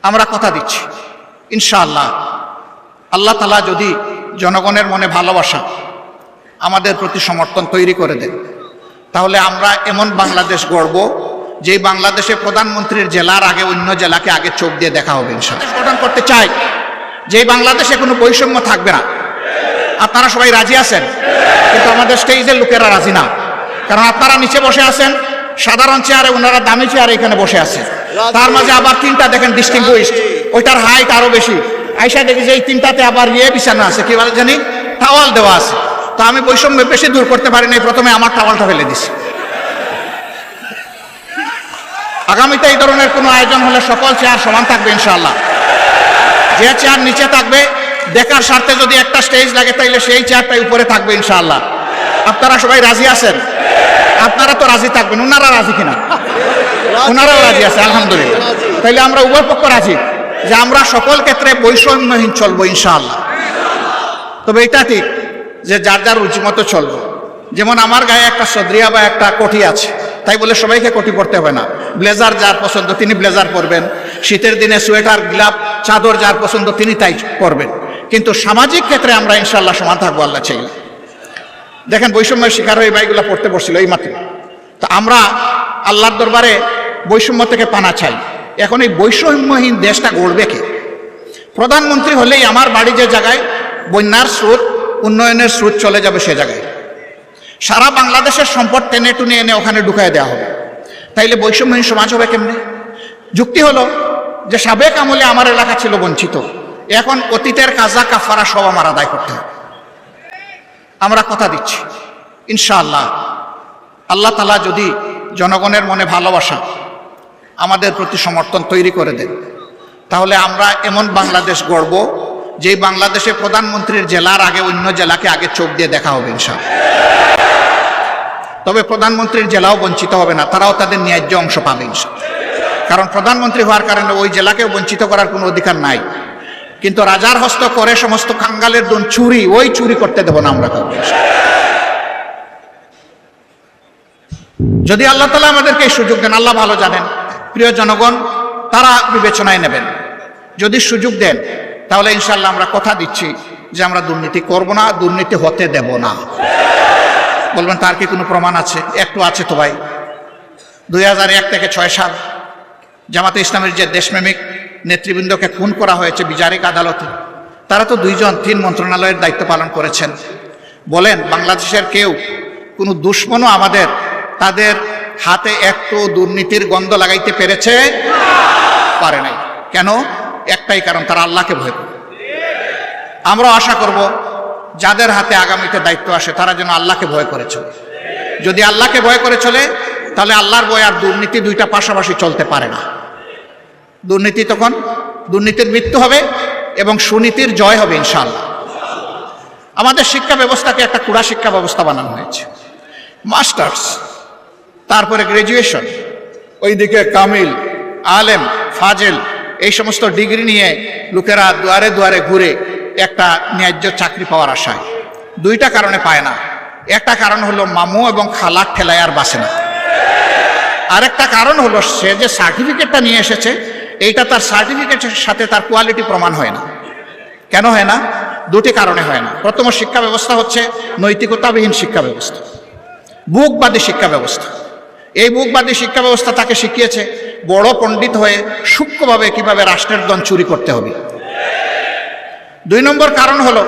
আমরা কথা দিচ্ছি ইনশাআল্লাহ আল্লাহ তাআলা যদি জনগণের মনে ভালোবাসা আমাদের প্রতি সমর্থন তৈরি করে দেন, তাহলে আমরা এমন বাংলাদেশ গড়ব যেই বাংলাদেশে প্রধানমন্ত্রীর জেলার আগে অন্য জেলাকে আগে চোখ দিয়ে দেখা হবে ইনশাআল্লাহ। গঠন করতে চাই যেই বাংলাদেশে কোনো বৈষম্য থাকবে না। আপনারা সবাই রাজি আছেন, কিন্তু আমাদের স্টেজের লোকেরা রাজি না। কারণ আপনারা নিচে বসে আছেন সাধারণ চেয়ারে, ওনারা দামি চেয়ারে এখানে বসে আছেন। তার মাঝে আবার তিনটা দেখেন ডিস্টিংগুইশড, ওইটার হাইট আরো বেশি। আইসা দেখি যে এই তিনটাতে আবার বিছানা আছে, কি বলে জানি, টাওয়াল দেওয়া আছে। তো আমি বৈষম্য বেশি দূর করতে পারি নাই, প্রথমে আমার টাওয়ালটা ফেলে দিছি। আগামীতে এই ধরনের কোনো আয়োজন হলে সকল চেয়ার সমান থাকবে ইনশাআল্লাহ। যে চেয়ার নিচে থাকবে দেখার স্বার্থে যদি একটা স্টেজ লাগে তাইলে সেই চেয়ারটাই উপরে থাকবে ইনশাআল্লাহ। আপনারা সবাই রাজি আছেন? আপনারা তো রাজি থাকবেন, ওনারা রাজি কিনা? ওনারাও রাজি আছে, আলহামদুলিল্লাহ। তাইলে আমরা উভয় পক্ষ রাজি যে আমরা সকল ক্ষেত্রে বৈষম্যহীন চলবো ইনশাআল্লাহ। তবে এটা ঠিক যে যার যার রুচি মতো চলবো। যেমন আমার গায়ে একটা সদরিয়া বা একটা কোটি আছে, তাই বলে সবাইকে কোটি পরতে হবে না। ব্লেজার যার পছন্দ তিনি ব্লেজার পরবেন, শীতের দিনে সোয়েটার গ্লাভ চাদর যার পছন্দ তিনি তাই পরবেন। কিন্তু সামাজিক ক্ষেত্রে আমরা ইনশাআল্লাহ সমান থাকবো আল্লাহ চাইলে। দেখেন বৈষম্যের শিকার হয়ে ভাইগুলা পড়তে বসছিল এই মাত্র। তো আমরা আল্লাহর দরবারে বৈষম্য থেকে পানা চাই। এখন এই বৈষম্যহীন দেশটা গড়বে কে? প্রধানমন্ত্রী হলেই আমার বাড়ি যে জায়গায় বন্যার স্রোত, উন্নয়নের স্রোত চলে যাবে সে জায়গায় সারা বাংলাদেশের সম্পদ টেনে টুনে এনে ওখানে ঢুকায় দেওয়া হবে। তাইলে বৈষম্যহীন সমাজ হবে কেমনে? যুক্তি হলো যে সাবেক আমলে আমার এলাকা ছিল বঞ্চিত, এখন অতীতের কাজা কাফারা সব আমার আদায় করতে হবে। আমরা কথা দিচ্ছি ইনশাআল্লাহ আল্লাহ তাআলা যদি জনগণের মনে ভালোবাসা আমাদের প্রতি সমর্থন তৈরি করে দেন, তাহলে আমরা এমন বাংলাদেশ গড়ব যেই বাংলাদেশে প্রধানমন্ত্রীর জেলার আগে অন্য জেলাকে আগে চোখ দিয়ে দেখা হবে ইনশাআল্লাহ। তবে প্রধানমন্ত্রীর জেলাও বঞ্চিত হবে না, তারাও তাদের ন্যায্য অংশ পাবে ইনশাআল্লাহ। কারণ প্রধানমন্ত্রী হওয়ার কারণে ওই জেলাকেও বঞ্চিত করার কোনো অধিকার নাই। কিন্তু রাজার হস্ত করে সমস্ত কাঙ্গালের দুন চুরি, ওই চুরি করতে দেব না আমরা কাউকে। যদি আল্লাহ তাআলা আমাদেরকে এই সুযোগ দেন, আল্লাহ ভালো জানেন, প্রিয় জনগণ তারা বিবেচনায় নেবেন। যদি সুযোগ দেন তাহলে ইনশাআল্লাহ আমরা কথা দিচ্ছি যে আমরা দুর্নীতি করব না, দুর্নীতি হতে দেব না। বলবেন তার কি কোনো প্রমাণ আছে? একটু আছে তো ভাই। 2001 থেকে 6 সাল জামাতে ইসলামের যে দেশপ্রেমিক নেতৃবৃন্দকে খুন করা হয়েছে বিচারিক আদালতে, তারা তো 3 মন্ত্রণালয়ের দায়িত্ব পালন করেছেন। বলেন বাংলাদেশের কেউ কোনো দুশ্মনও আমাদের তাদের হাতে একটু দুর্নীতির গন্ধ লাগাইতে পেরেছে? পারে নাই। কেন? একটাই কারণ, তারা আল্লাহকে ভয় করে। আমরা আশা করব যাদের হাতে আগামীতে দায়িত্ব আসে তারা যেন আল্লাহকে ভয় করে চলে। যদি আল্লাহকে ভয় করে চলে তাহলে আল্লাহর ভয় আর দুর্নীতি দুইটা পাশাপাশি চলতে পারে না। দুর্নীতি তখন দুর্নীতির মৃত্যু হবে এবং সুনীতির জয় হবে ইনশাআল্লাহ। আমাদের শিক্ষা ব্যবস্থাকে একটা কুড়া শিক্ষা ব্যবস্থা বানানো হয়েছে। মাস্টার্স, তারপরে গ্রাজুয়েশন, ওইদিকে কামিল, আলেম, ফাজেল, এই সমস্ত ডিগ্রি নিয়ে লোকেরা দুয়ারে দুয়ারে ঘুরে একটা ন্যায্য চাকরি পাওয়ার আশায়। 2টা কারণে পায় না। একটা কারণ হলো মামু এবং খালার ঠেলায় আর বাসে না। আরেকটা কারণ হলো সে যে সার্টিফিকেটটা নিয়ে এসেছে এইটা তার সার্টিফিকেটের সাথে তার কোয়ালিটি প্রমাণ হয় না। কেন হয় না? 2টি কারণে হয় না। প্রথম শিক্ষা ব্যবস্থা হচ্ছে নৈতিকতাবিহীন শিক্ষা ব্যবস্থা, বুকবাদী শিক্ষা ব্যবস্থা। এই বুকবাদী শিক্ষা ব্যবস্থা তাকে শিখিয়েছে বড় পণ্ডিত হয়ে সূক্ষ্মভাবে কিভাবে রাষ্ট্রের ধন চুরি করতে হবে। 2 নম্বর কারণ হলো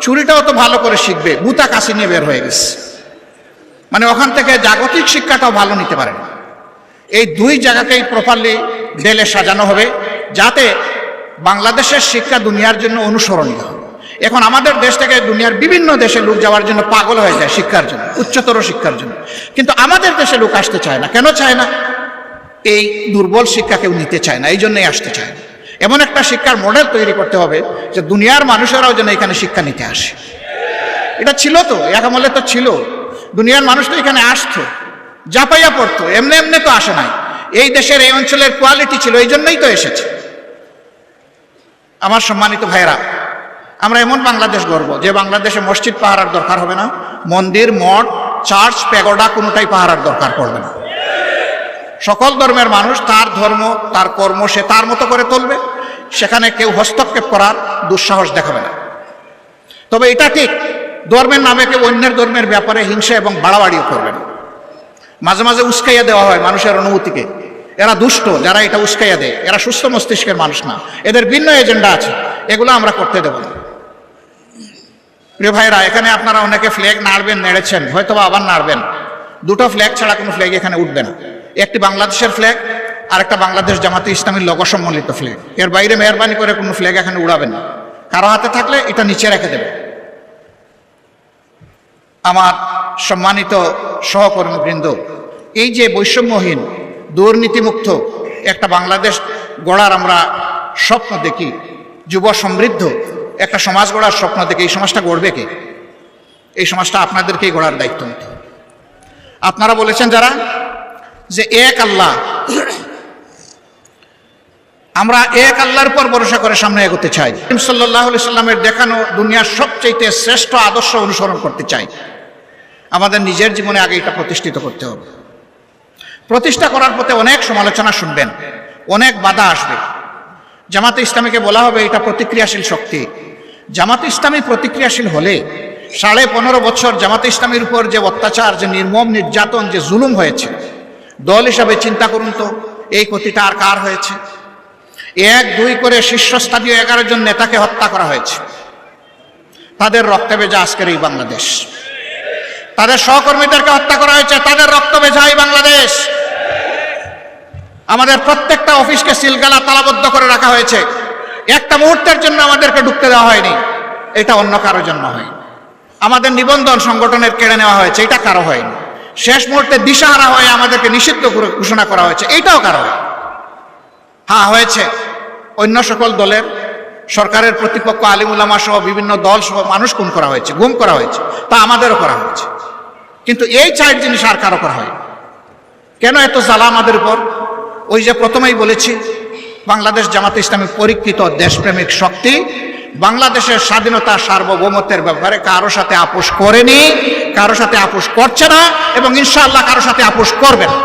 চুরিটাও তো ভালো করে শিখবে, বুতা কাশি নিয়ে বের হয়ে গেছে, মানে ওখান থেকে জাগতিক শিক্ষাটাও ভালো নিতে পারে না। এই 2 জায়গাকেই প্রপারলি ঢেলে সাজানো হবে যাতে বাংলাদেশের শিক্ষা দুনিয়ার জন্য অনুসরণীয় হবে। এখন আমাদের দেশ থেকে দুনিয়ার বিভিন্ন দেশে লোক যাওয়ার জন্য পাগল হয়ে যায় শিক্ষার জন্য, উচ্চতর শিক্ষার জন্য। কিন্তু আমাদের দেশে লোক আসতে চায় না। কেন চায় না? এই দুর্বল শিক্ষা কেউ নিতে চায় না, এই জন্যই আসতে চায় না। এমন একটা শিক্ষার মডেল তৈরি করতে হবে যে দুনিয়ার মানুষেরাও যেন এখানে শিক্ষা নিতে আসে। এটা ছিল তো, এক আমলে তো ছিল, দুনিয়ার মানুষ তো এখানে আসতো, জাপাইয়া পড়তো, এমনি এমনি তো আসে নাই। এই দেশের এই অঞ্চলের কোয়ালিটি ছিল, এই জন্যই তো এসেছে। আমার সম্মানিত ভাইরা, আমরা এমন বাংলাদেশ গড়ব যে বাংলাদেশে মসজিদ পাহারার দরকার হবে না, মন্দির, মঠ, চার্চ, প্যাগোডা কোনোটাই পাহারার দরকার পড়বে না। সকল ধর্মের মানুষ তার ধর্ম তার কর্ম সে তার মতো করে তুলবে, সেখানে কেউ হস্তক্ষেপ করার দুঃসাহস দেখাবে না। তবে এটা ঠিক, ধর্মের নামে কেউ অন্যের ধর্মের ব্যাপারে হিংসা এবং বাড়াবাড়িও করবে না। মাঝে মাঝে উস্কাইয়া দেওয়া হয় মানুষের অনুভূতিকে, এরা দুষ্ট যারা এটা উস্কাইয়া দেয়, এরা সুস্থ মস্তিষ্কের মানুষ না, এদের ভিন্ন এজেন্ডা আছে, এগুলো আমরা করতে দেব না। প্রিয় ভাইরা, এখানে আপনারা অনেকে ফ্ল্যাগ নাড়বেন, নেড়েছেন, হয়তো বা আবার নাড়বেন। দুটো ফ্ল্যাগ ছাড়া কোনো ফ্ল্যাগ এখানে উঠবে না। একটি বাংলাদেশের ফ্ল্যাগ আর একটা বাংলাদেশ জামাতে ইসলামীর লোগো সম্বলিত ফ্ল্যাগ। এর বাইরে মেহরবানি করে কোনো ফ্ল্যাগ এখানে উড়াবেন না। কারো হাতে থাকলে এটা নিচে রেখে দেবে। আমার সম্মানিত সহকর্মীবৃন্দ, এই যে বৈষম্যহীন দুর্নীতিমুক্ত একটা বাংলাদেশ গড়ার আমরা স্বপ্ন দেখি, যুব সমৃদ্ধ একটা সমাজ গড়ার স্বপ্ন দেখি, এই সমাজটা গড়বে কে? এই সমাজটা আপনাদেরকেই গড়ার দায়িত্ব নিতে। আপনারা বলেছেন যারা যে এক আল্লাহ, আমরা এক আল্লাহর উপর ভরসা করে সামনে এগোতে চাই, সাল্লাল্লাহু আলাইহি সাল্লামের দেখানো দুনিয়ার সবচেয়ে শ্রেষ্ঠ আদর্শ অনুসরণ করতে চাই। আমাদের নিজের জীবনে আগে এটা প্রতিষ্ঠিত করতে হবে। প্রতিষ্ঠা করার পথে অনেক সমালোচনা শুনবেন, অনেক বাধা আসবে। জামাতে ইসলামীকে বলা হবে এটা প্রতিক্রিয়াশীল শক্তি। জামাতে ইসলামী প্রতিক্রিয়াশীল হলে 15.5 বছর জামাতে ইসলামীর উপর যে অত্যাচার, যে নির্মম নির্যাতন, যে জুলুম হয়েছে, দল হিসাবে চিন্তা করুন তো এই ক্ষতিটা আর কার হয়েছে? 1-2 করে শীর্ষস্থানীয় 11 জন নেতাকে হত্যা করা হয়েছে। তাদের রক্তে ভেজা আজকের এই বাংলাদেশ। তাদের সহকর্মীদেরকে হত্যা করা হয়েছে, তাদের রক্ত ভেজা এই বাংলাদেশ। আমাদের প্রত্যেকটা অফিসকে সিলগালা তালাবদ্ধ করে রাখা হয়েছে, একটা মুহূর্তের জন্য আমাদেরকে ঢুকতে দেওয়া হয়নি, এটা অন্য কারোর জন্য হয়নি। আমাদের নিবন্ধন সংগঠনের কেড়ে নেওয়া হয়েছে, এটা কারো হয়নি। শেষ মুহূর্তে দিশাহারা হয়ে আমাদেরকে নিষিদ্ধ ঘোষণা করা হয়েছে, এইটাও কারো হয়নি। হ্যাঁ, হয়েছে অন্য সকল দলের, সরকারের প্রতিপক্ষ, আলিম উলামা সহ বিভিন্ন দল সহ মানুষ খুন করা হয়েছে, গুম করা হয়েছে, তা আমাদেরও করা হয়েছে। কিন্তু এই 4 জিনিস আর কারো করা হয়। কেন এত জ্বালা আমাদের উপর? ওই যে প্রথমেই বলেছি, বাংলাদেশ জামাতে ইসলামী পরীক্ষিত দেশপ্রেমিক শক্তি, বাংলাদেশের স্বাধীনতা সার্বভৌমত্বের ব্যাপারে কারো সাথে আপোষ করেনি, কারো সাথে আপোষ করছে না এবং ইনশাআল্লাহ কারো সাথে আপোষ করবে না।